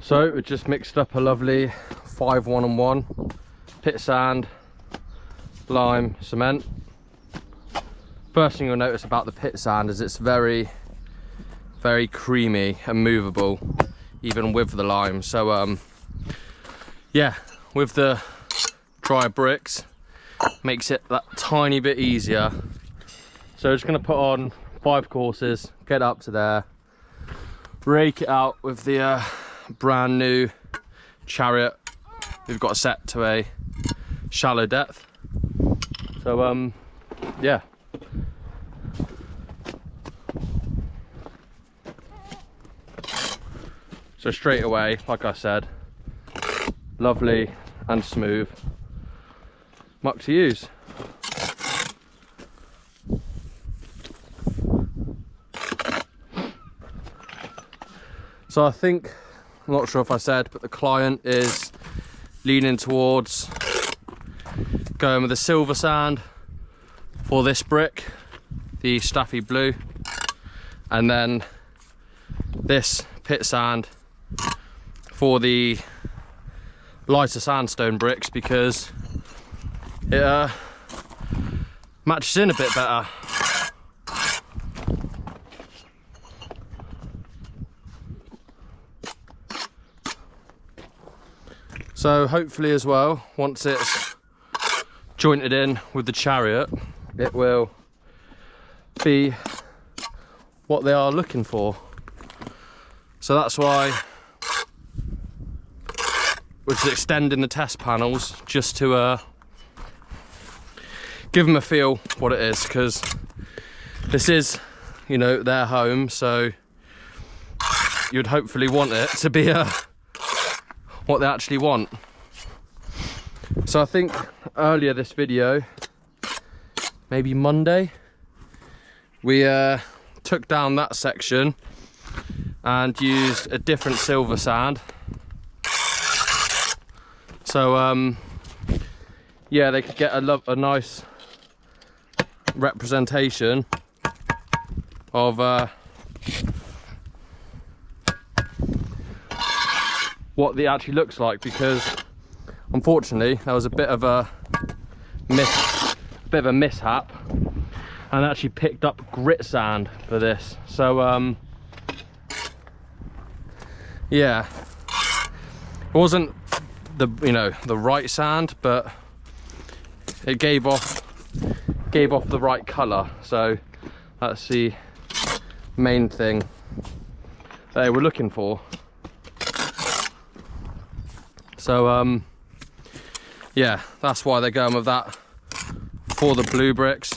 So we just mixed up a lovely 5-1-1 pit sand, lime, cement. First thing you'll notice about the pit sand is it's very creamy and movable, even with the lime. So yeah, with the dry bricks, makes it that tiny bit easier. So just going to put on 5 courses, get up to there, rake it out with the brand new Chariot. We've got it set to a shallow depth. So yeah. So straight away, like I said, lovely and smooth muck to use. So I think, I'm not sure if I said, but the client is leaning towards going with the silver sand for this brick, the Staffy Blue, and then this pit sand for the lighter sandstone bricks, because it matches in a bit better. So hopefully as well, once it's jointed in with the Chariot, it will be what they are looking for. So that's why we're just extending the test panels, just to give them a feel what it is, because this is, you know, their home, so you'd hopefully want it to be what they actually want. So I think earlier this video, maybe Monday, we took down that section and used a different silver sand. So yeah, they could get a nice representation of what it actually looks like, because unfortunately there was a bit of a mishap and actually picked up grit sand for this. So yeah, it wasn't the the right sand, but it gave off the right color. So that's the main thing they were looking for. So yeah, that's why they're going with that for the blue bricks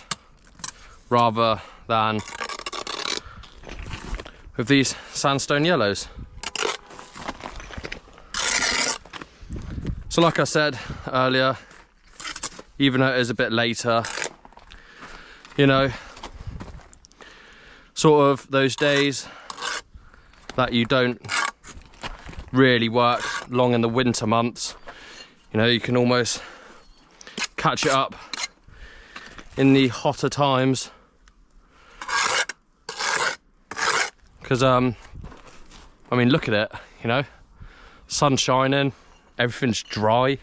rather than with these sandstone yellows. So like I said earlier, even though it is a bit later, you know, sort of those days that you don't really work long in the winter months, you know, you can almost catch it up in the hotter times, because I mean, look at it, you know, sun shining, everything's dry,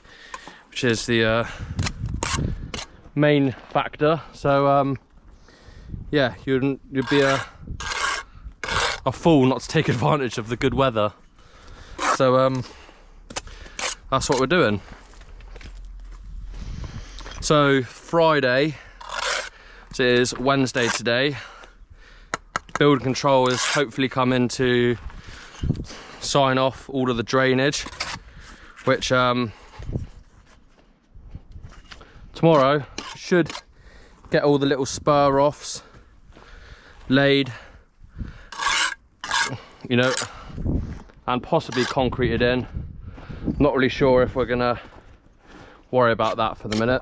which is the main factor. So yeah, you'd be a fool not to take advantage of the good weather. So that's what we're doing. So Friday, it is Wednesday today, building control is hopefully coming to sign off all of the drainage, which tomorrow should get all the little spur offs laid, you know, and possibly concreted in. Not really sure if we're gonna worry about that for the minute.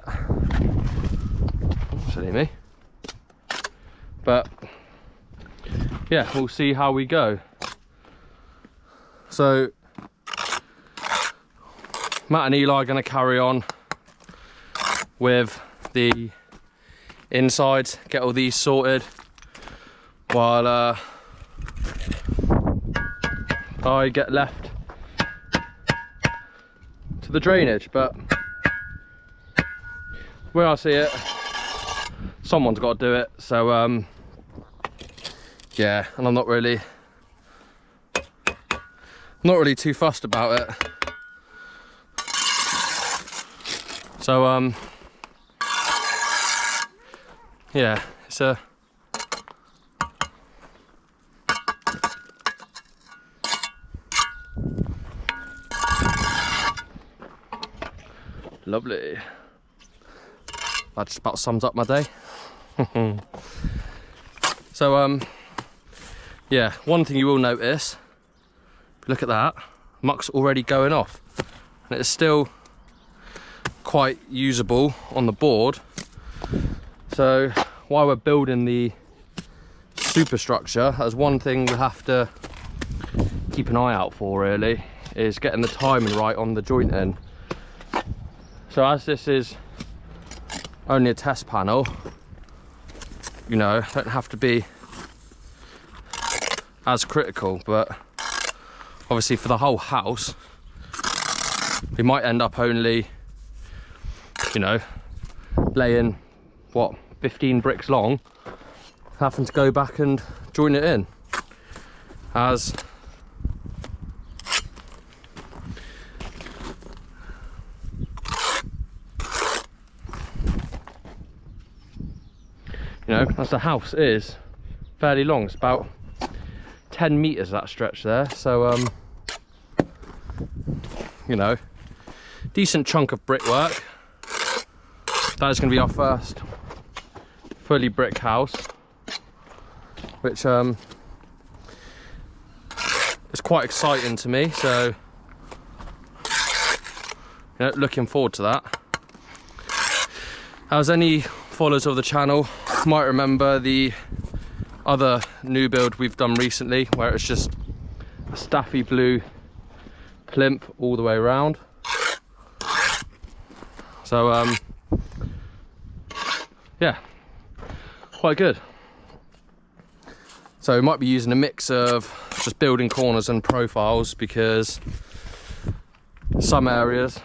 Silly me. But yeah, we'll see how we go. So Matt and Eli are going to carry on with the insides, get all these sorted, while I get left for the drainage, but where I see it, someone's got to do it. So yeah, and I'm not really too fussed about it. So yeah, it's a lovely. That just about sums up my day. So yeah, one thing you will notice, look at that, muck's already going off, and it's still quite usable on the board. So while we're building the superstructure, there's one thing we have to keep an eye out for, really, is getting the timing right on the jointing. So as this is only a test panel, you know, don't have to be as critical, but obviously for the whole house, we might end up only, you know, laying, what, 15 bricks long, having to go back and join it in. As you know, as the house is fairly long, it's about 10 meters that stretch there, so you know, decent chunk of brickwork. That is going to be our first fully brick house, which is quite exciting to me, so you know, looking forward to that. As any followers of the channel might remember, the other new build we've done recently, where it's just a staffy blue plinth all the way around. So yeah, quite good. So we might be using a mix of just building corners and profiles, because some areas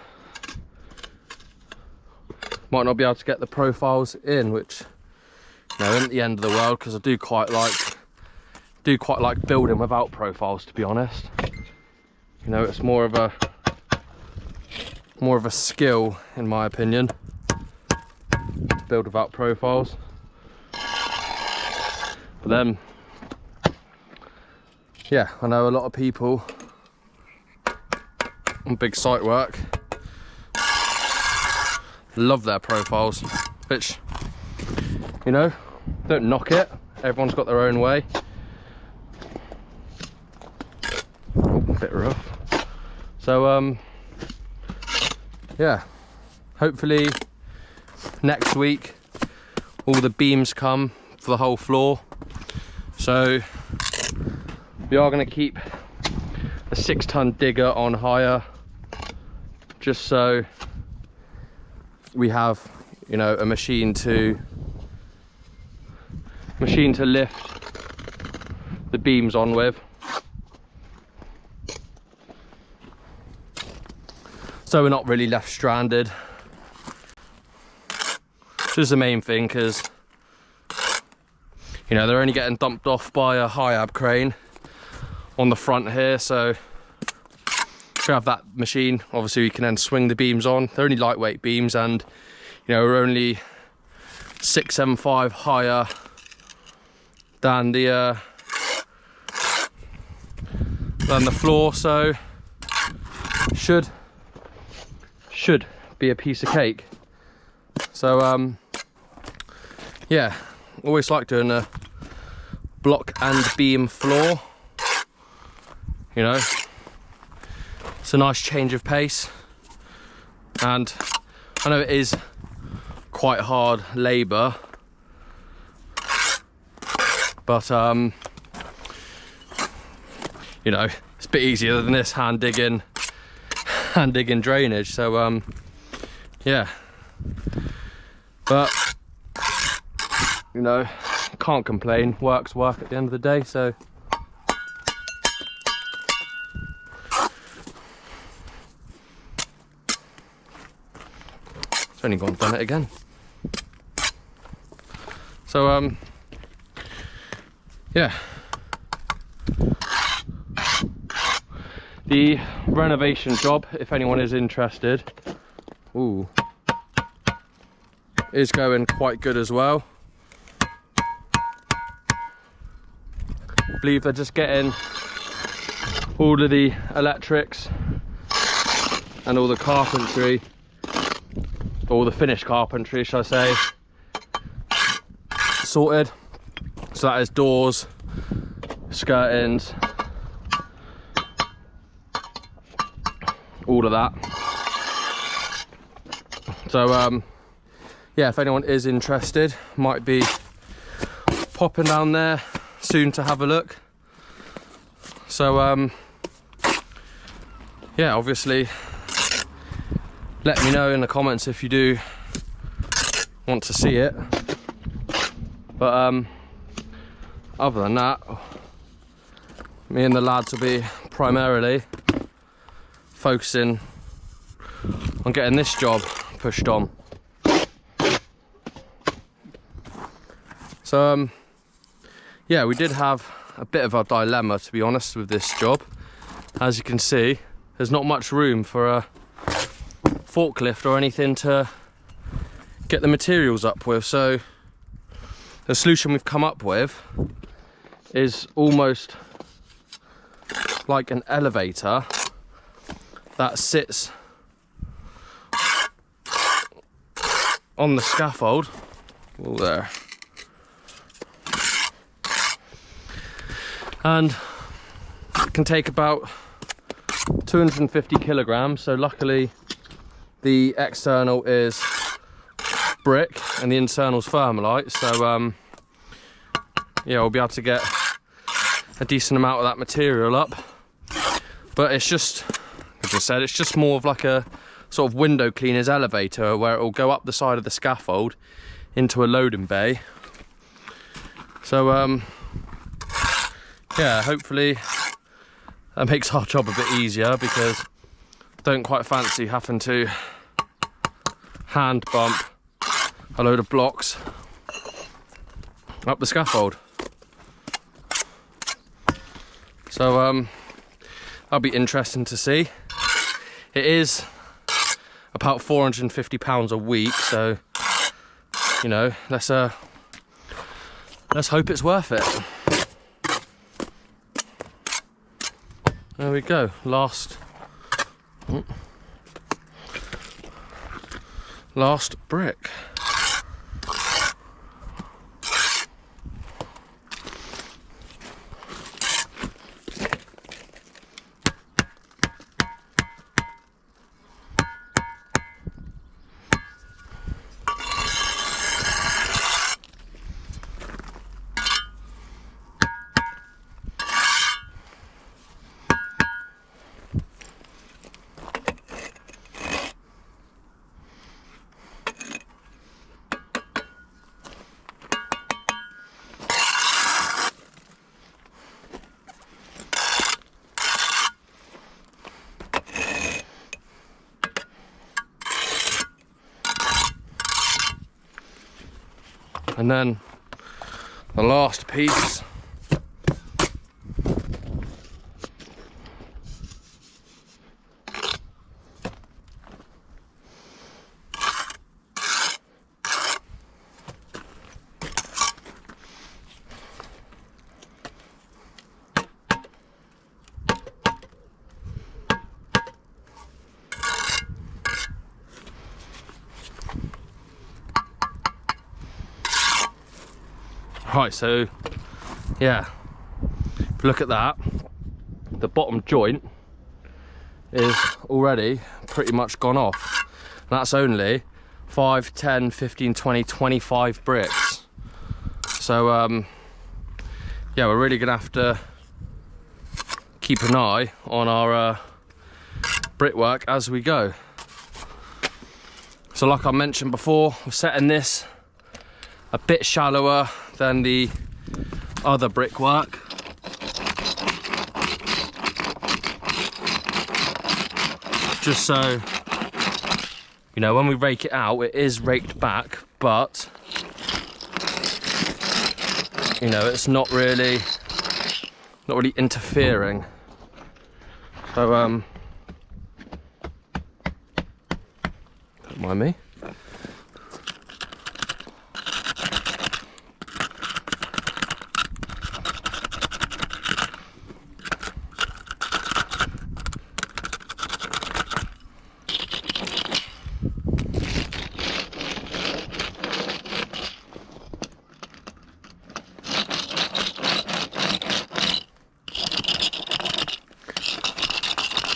might not be able to get the profiles in, which, you know, isn't the end of the world, because I do quite like building without profiles, to be honest. You know, it's more of a skill, in my opinion, to build without profiles. But then, yeah, I know a lot of people on big site work love their profiles, which, you know, don't knock it, everyone's got their own way. Oh, a bit rough. So yeah, hopefully next week all the beams come for the whole floor. So we are going to keep a 6-ton digger on hire, just so we have, you know, a machine to lift the beams on with. So we're not really left stranded, which is the main thing, because, you know, they're only getting dumped off by a high-ab crane on the front here. So if we have that machine, obviously we can then swing the beams on. They're only lightweight beams, and, you know, we're only 675 higher than the floor, so should be a piece of cake. So yeah, always like doing a block and beam floor, you know, it's a nice change of pace. And I know it is quite hard labour, but you know, it's a bit easier than this hand digging drainage. So yeah, but you know, can't complain. Work's work at the end of the day. So only gone and done it again. So yeah, the renovation job, if anyone is interested, is going quite good as well. I believe they're just getting all of the electrics and all the carpentry, all the finished carpentry, shall I say, sorted. So that is doors, skirtings, all of that. So yeah, if anyone is interested, might be popping down there soon to have a look. So yeah, obviously let me know in the comments if you do want to see it. But other than that, me and the lads will be primarily focusing on getting this job pushed on. So yeah, we did have a bit of a dilemma, to be honest, with this job. As you can see, there's not much room for a forklift or anything to get the materials up with. So the solution we've come up with is almost like an elevator that sits on the scaffold. Oh, there. And it can take about 250 kilograms. So luckily the external is brick and the internal is thermalite. So yeah, we'll be able to get a decent amount of that material up. But it's just, as I said, it's just more of like a sort of window cleaner's elevator where it will go up the side of the scaffold into a loading bay. So yeah, hopefully that makes our job a bit easier, because I don't quite fancy having to hand bump a load of blocks up the scaffold. So that'll be interesting to see. It is about £450 a week, so you know, let's hope it's worth it. There we go, last brick. And then the last piece right, so yeah, if you look at that, the bottom joint is already pretty much gone off. That's only 5, 10, 15, 20, 25 bricks. So yeah, we're really gonna have to keep an eye on our brickwork as we go. So like I mentioned before, we're setting this a bit shallower than the other brickwork. Just so you know, when we rake it out, it is raked back, but you know, it's not really interfering. So don't mind me.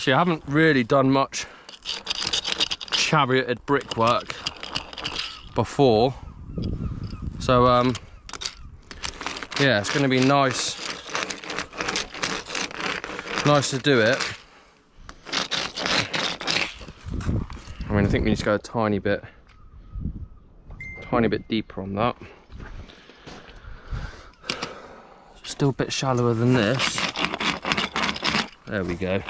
See, I haven't really done much charioted brickwork before, so yeah, it's going to be nice to do it. I mean, I think we need to go a tiny bit deeper on that. Still a bit shallower than this. There we go.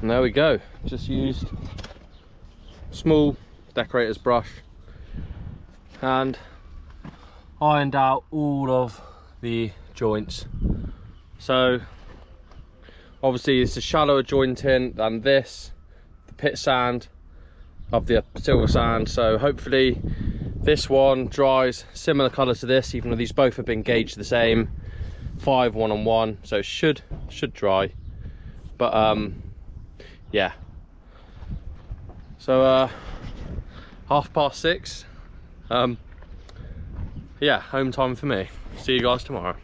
And there we go, just used small decorator's brush and ironed out all of the joints. So obviously it's a shallower jointing than this, the pit sand of the silver sand, so hopefully this one dries similar colour to this, even though these both have been gauged the same, 5 1-on-1, so it should dry. But yeah, so 6:30, yeah, home time for me. See you guys tomorrow.